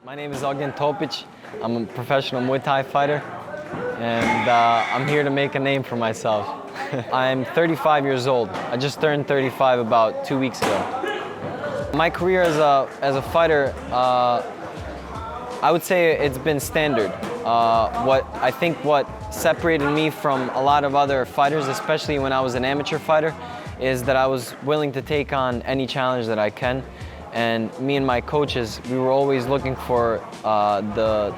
My name is Ognjen Topic. I'm a professional Muay Thai fighter, and I'm here to make a name for myself. I'm 35 years old. I just turned 35 about 2 weeks ago. My career as a fighter, I would say it's been standard. What separated me from a lot of other fighters, especially when I was an amateur fighter, is that I was willing to take on any challenge that I can. And me and my coaches, we were always looking for the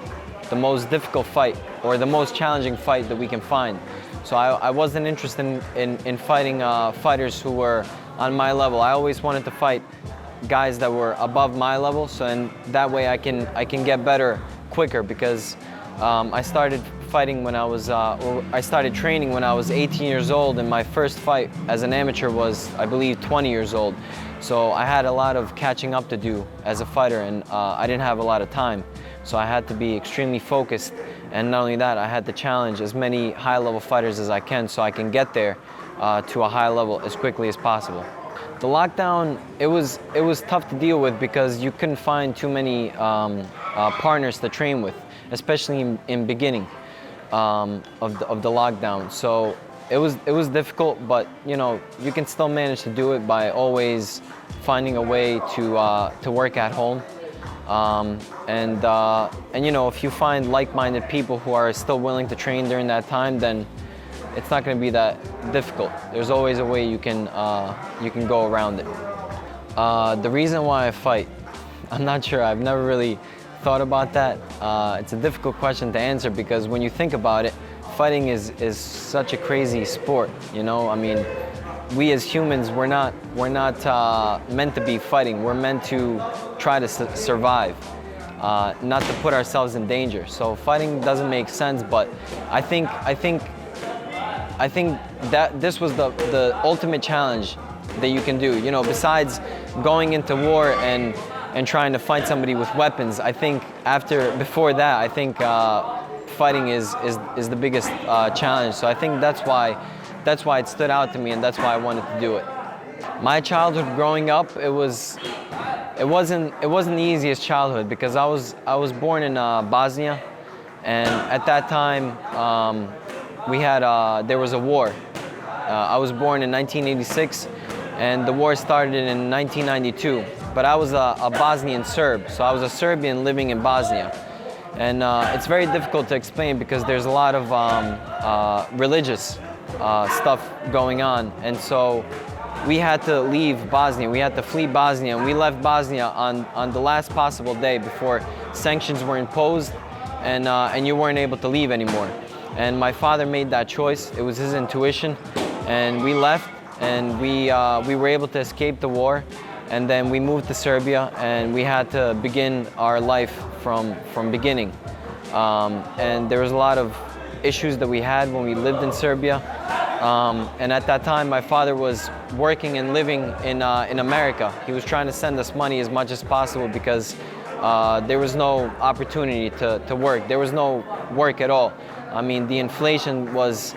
most difficult fight or the most challenging fight that we can find. So I wasn't interested in fighting fighters who were on my level. I always wanted to fight guys that were above my level, so and that way I can get better quicker, because I started fighting when I started training when I was 18 years old, and my first fight as an amateur was, I believe, 20 years old. So I had a lot of catching up to do as a fighter, and I didn't have a lot of time. So I had to be extremely focused, and not only that, I had to challenge as many high-level fighters as I can so I can get there to a high level as quickly as possible. The lockdown, it was tough to deal with because you couldn't find too many partners to train with, especially in beginning of the lockdown. So it was difficult, but you know, you can still manage to do it by always finding a way to work at home. And you know, if you find like-minded people who are still willing to train during that time, then it's not going to be that difficult. There's always a way you can go around it. The reason why I fight, I'm not sure. I've never really thought about that. It's a difficult question to answer because when you think about it, fighting is such a crazy sport. You know, I mean, we as humans, we're not meant to be fighting. We're meant to try to survive, not to put ourselves in danger. So fighting doesn't make sense. But I think that this was the ultimate challenge that you can do. You know, besides going into war and trying to fight somebody with weapons, I think before that, I think fighting is the biggest challenge. So I think that's why it stood out to me, and that's why I wanted to do it. My childhood growing up, it wasn't the easiest childhood because I was born in Bosnia, and at that time there was a war. I was born in 1986, and the war started in 1992. But I was a Bosnian Serb, so I was a Serbian living in Bosnia. And it's very difficult to explain because there's a lot of religious stuff going on. And so we had to leave Bosnia, we had to flee Bosnia, and we left Bosnia on the last possible day before sanctions were imposed and you weren't able to leave anymore. And my father made that choice. It was his intuition, and we left, and we were able to escape the war. And then we moved to Serbia, and we had to begin our life from beginning. And there was a lot of issues that we had when we lived in Serbia. And at that time, my father was working and living in America. He was trying to send us money as much as possible because there was no opportunity to work. There was no work at all. I mean, the inflation was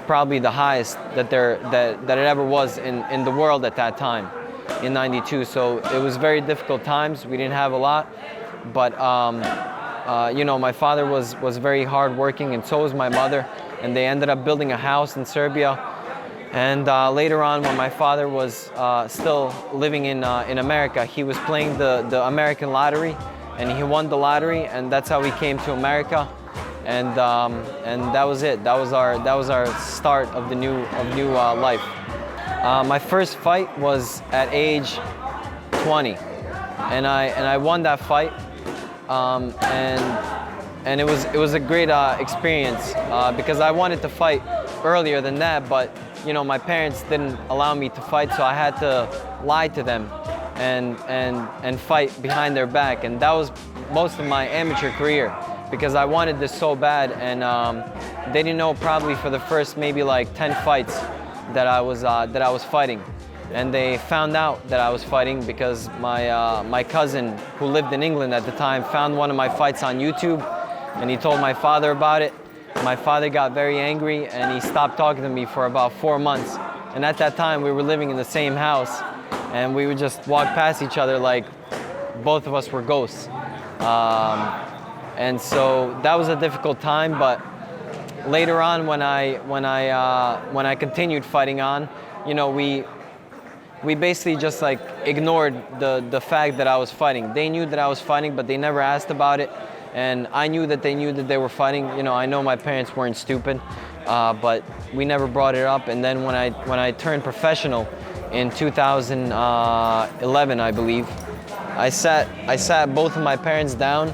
probably the highest that it ever was in the world at that time, in '92. So it was very difficult times. We didn't have a lot, but you know, my father was very hardworking, and so was my mother, and they ended up building a house in Serbia. And later on, when my father was still living in America, he was playing the American lottery, and he won the lottery, and that's how we came to America. And that was it. That was our start of the new life. My first fight was at age 20, and I won that fight. And it was a great experience because I wanted to fight earlier than that, but you know, my parents didn't allow me to fight, so I had to lie to them and fight behind their back, and that was most of my amateur career because I wanted this so bad, and they didn't know probably for the first maybe like 10 fights that I was fighting. And they found out that I was fighting because my cousin, who lived in England at the time, found one of my fights on YouTube, and he told my father about it. My father got very angry, and he stopped talking to me for about 4 months. And at that time, we were living in the same house, and we would just walk past each other like both of us were ghosts. And so that was a difficult time, but later on when I continued fighting on, you know, we basically just like ignored the fact that I was fighting. They knew that I was fighting, but they never asked about it. And I knew that they knew that they were fighting. You know, I know my parents weren't stupid, but we never brought it up. And then when I turned professional in 2011, I believe, I sat both of my parents down,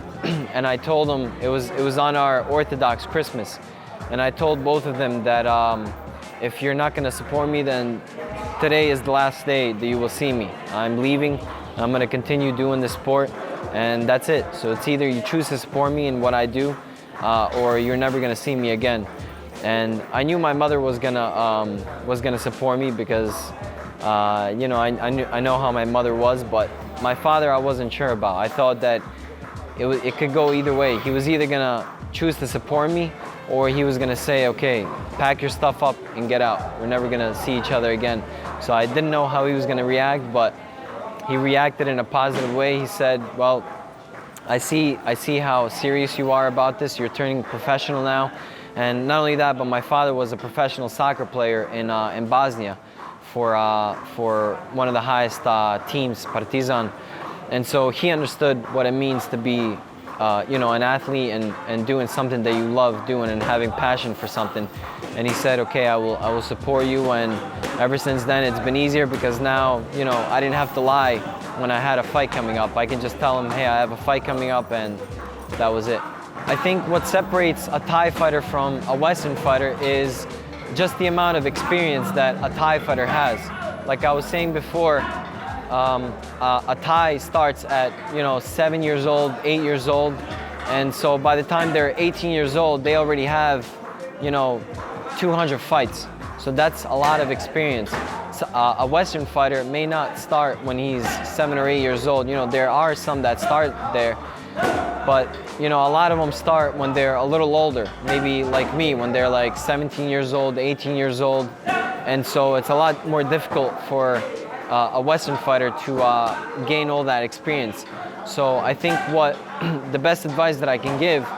and I told them it was on our Orthodox Christmas, and I told both of them that if you're not gonna support me, then today is the last day that you will see me. I'm leaving. I'm gonna continue doing this sport, and that's it. So it's either you choose to support me in what I do, or you're never gonna see me again. And I knew my mother was gonna support me because you know, I know how my mother was, but my father I wasn't sure about. I thought that it could go either way. He was either gonna choose to support me, or he was gonna say, okay, pack your stuff up and get out. We're never gonna see each other again. So I didn't know how he was gonna react, but he reacted in a positive way. He said, well, I see how serious you are about this. You're turning professional now. And not only that, but my father was a professional soccer player in Bosnia for one of the highest teams, Partizan. And so he understood what it means to be you know, an athlete and doing something that you love doing and having passion for something. And he said, okay, I will support you. And ever since then, it's been easier because now, you know, I didn't have to lie when I had a fight coming up. I can just tell him, hey, I have a fight coming up, and that was it. I think what separates a Thai fighter from a Western fighter is just the amount of experience that a Thai fighter has. Like I was saying before, a Thai starts at, you know, 7 years old, 8 years old, and so by the time they're 18 years old, they already have, you know, 200 fights. So that's a lot of experience. So, a Western fighter may not start when he's 7 or 8 years old. You know, there are some that start there, but you know, a lot of them start when they're a little older, maybe like me, when they're like 17 years old, 18 years old, and so it's a lot more difficult for a Western fighter to gain all that experience. So I think what the best advice that I can give,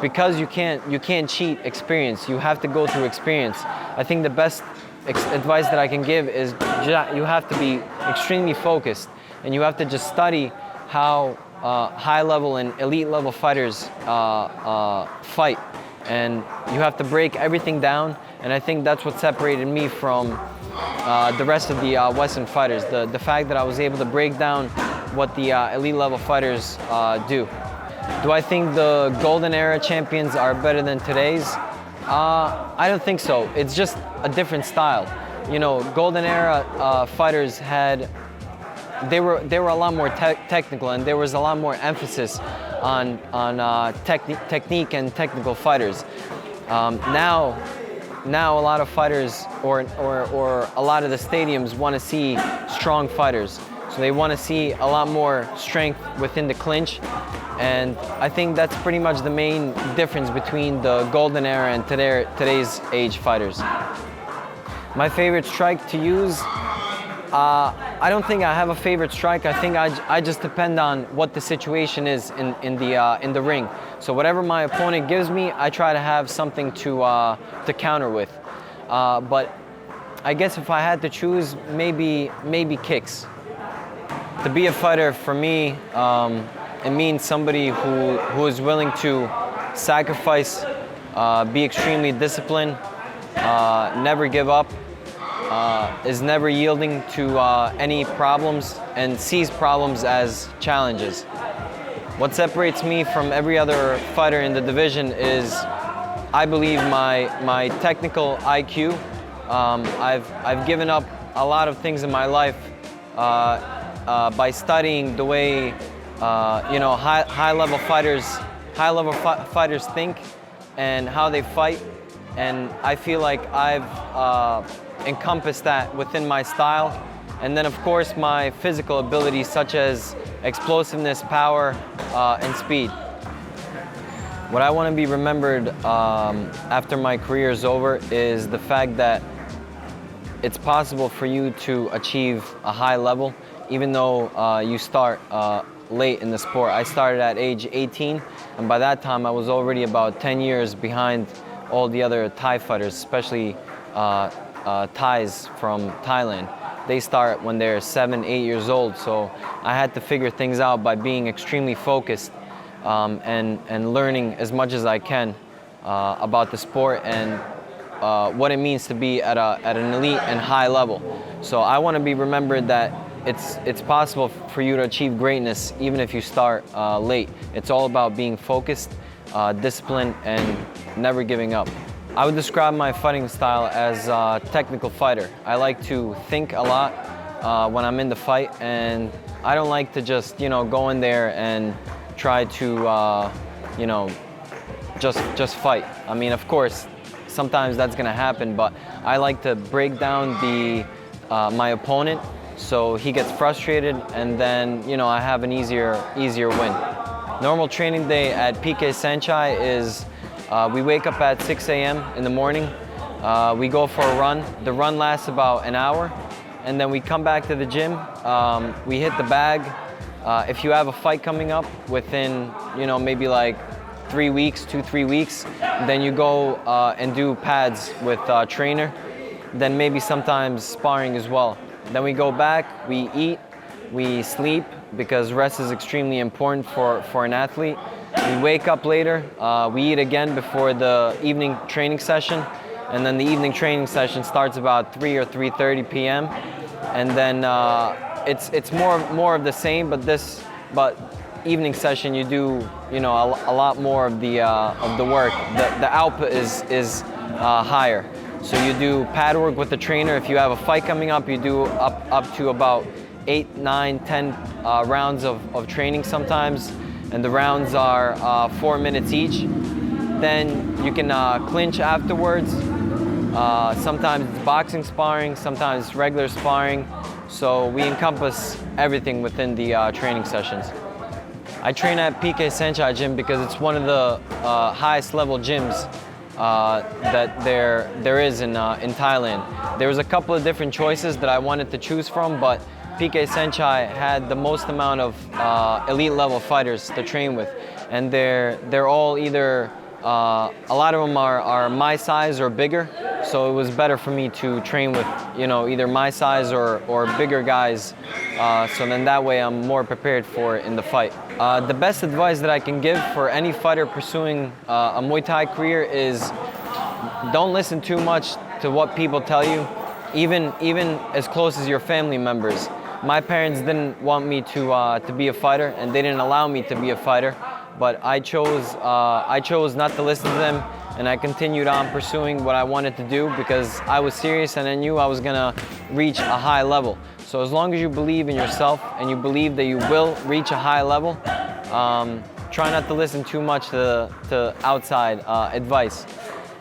because you can't cheat experience, you have to go through experience. I think the best advice that I can give is you have to be extremely focused, and you have to just study how high level and elite level fighters fight, and you have to break everything down. And I think that's what separated me from the rest of the Western fighters, the fact that I was able to break down what the elite level fighters do. Do I think the golden era champions are better than today's? I don't think so. It's just a different style. You know, golden era fighters they were a lot more technical, and there was a lot more emphasis on technique and technical fighters. Now a lot of fighters or a lot of the stadiums want to see strong fighters. So they want to see a lot more strength within the clinch. And I think that's pretty much the main difference between the golden era and today's age fighters. My favorite strike to use, I don't think I have a favorite strike. I think I just depend on what the situation is in the ring. So whatever my opponent gives me, I try to have something to counter with. But I guess if I had to choose, maybe kicks. To be a fighter for me, it means somebody who is willing to sacrifice, be extremely disciplined, never give up, is never yielding to any problems, and sees problems as challenges. What separates me from every other fighter in the division is, I believe, my technical IQ. I've given up a lot of things in my life by studying the way you know, high level fighters think and how they fight, and I feel like I've encompassed that within my style. And then of course my physical abilities, such as explosiveness, power, and speed. What I want to be remembered after my career is over is the fact that it's possible for you to achieve a high level. even though you start late in the sport. I started at age 18, and by that time I was already about 10 years behind all the other Thai fighters, especially Thais from Thailand. They start when they're 7, 8 years old, so I had to figure things out by being extremely focused and learning as much as I can about the sport and what it means to be at an elite and high level. So I want to be remembered that it's possible for you to achieve greatness even if you start late. It's all about being focused, disciplined, and never giving up. I would describe my fighting style as a technical fighter. I like to think a lot when I'm in the fight, and I don't like to just go in there and try to just fight. I mean, of course, sometimes that's gonna happen, but I like to break down my opponent so he gets frustrated, and then I have an easier win. Normal training day at PK Saenchai is we wake up at 6 a.m. in the morning. We go for a run. The run lasts about an hour, and then we come back to the gym. We hit the bag. If you have a fight coming up within maybe like 3 weeks, 2-3 weeks, then you go and do pads with a trainer. Then maybe sometimes sparring as well. Then we go back, we eat, we sleep, because rest is extremely important for an athlete. We wake up later, we eat again before the evening training session, and then the evening training session starts about 3 or 3:30 p.m. And then it's more of the same, but evening session you do a lot more of the work. The output is higher. So you do pad work with the trainer. If you have a fight coming up, you do up to about 8, 9, 10 rounds of training sometimes, and the rounds are 4 minutes each. Then you can clinch afterwards. Sometimes it's boxing sparring, sometimes regular sparring. So we encompass everything within the training sessions. I train at PK Saenchai Gym because it's one of the highest level gyms that there is in Thailand. There was a couple of different choices that I wanted to choose from, but PK Saenchai had the most amount of elite level fighters to train with, and they're all either a lot of them are my size or bigger, so it was better for me to train with either my size or bigger guys, so then that way I'm more prepared for it in the fight. The best advice that I can give for any fighter pursuing a Muay Thai career is don't listen too much to what people tell you, even as close as your family members. My parents didn't want me to be a fighter, and they didn't allow me to be a fighter, but I chose not to listen to them, and I continued on pursuing what I wanted to do because I was serious and I knew I was gonna reach a high level. So as long as you believe in yourself and you believe that you will reach a high level, try not to listen too much to outside advice.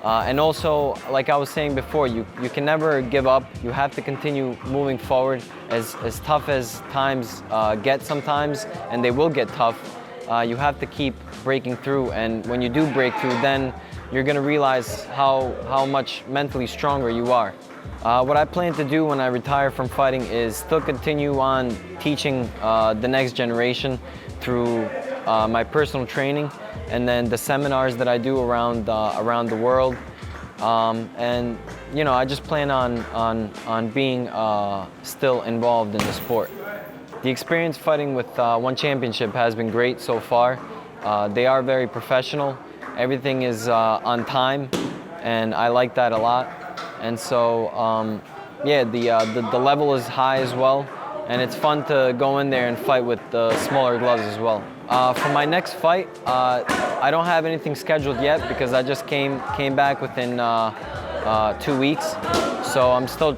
And also, like I was saying before, you can never give up. You have to continue moving forward. As tough as times get sometimes, and they will get tough, you have to keep breaking through. And when you do break through, then you're gonna realize how much mentally stronger you are. What I plan to do when I retire from fighting is still continue on teaching the next generation through my personal training, and then the seminars that I do around the world. And I just plan on being still involved in the sport. The experience fighting with One Championship has been great so far. They are very professional. Everything is on time, and I like that a lot. And so, the level is high as well, and it's fun to go in there and fight with the smaller gloves as well. For my next fight, I don't have anything scheduled yet because I just came back within 2 weeks. So I'm still,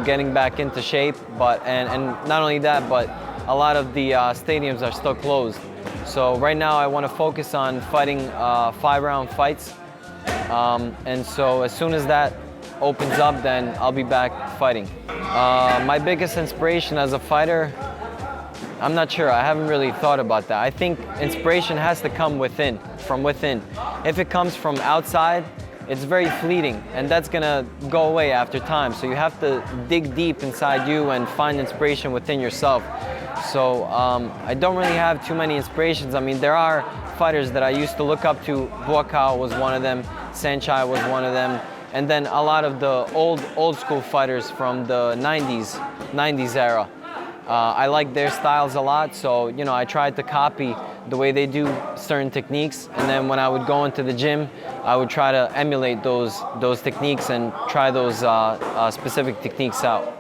getting back into shape. But and not only that, but a lot of the stadiums are still closed. So right now I want to focus on fighting 5-round fights. And so as soon as that opens up, then I'll be back fighting. My biggest inspiration as a fighter, I'm not sure. I haven't really thought about that. I think inspiration has to come from within. If it comes from outside, it's very fleeting, and that's gonna go away after time. So you have to dig deep inside you and find inspiration within yourself. So I don't really have too many inspirations. I mean, there are fighters that I used to look up to. Buakaw was one of them, Saenchai was one of them, and then a lot of the old school fighters from the 90s era. I like their styles a lot, so you know, I tried to copy the way they do certain techniques, and then when I would go into the gym, I would try to emulate those techniques and try those specific techniques out.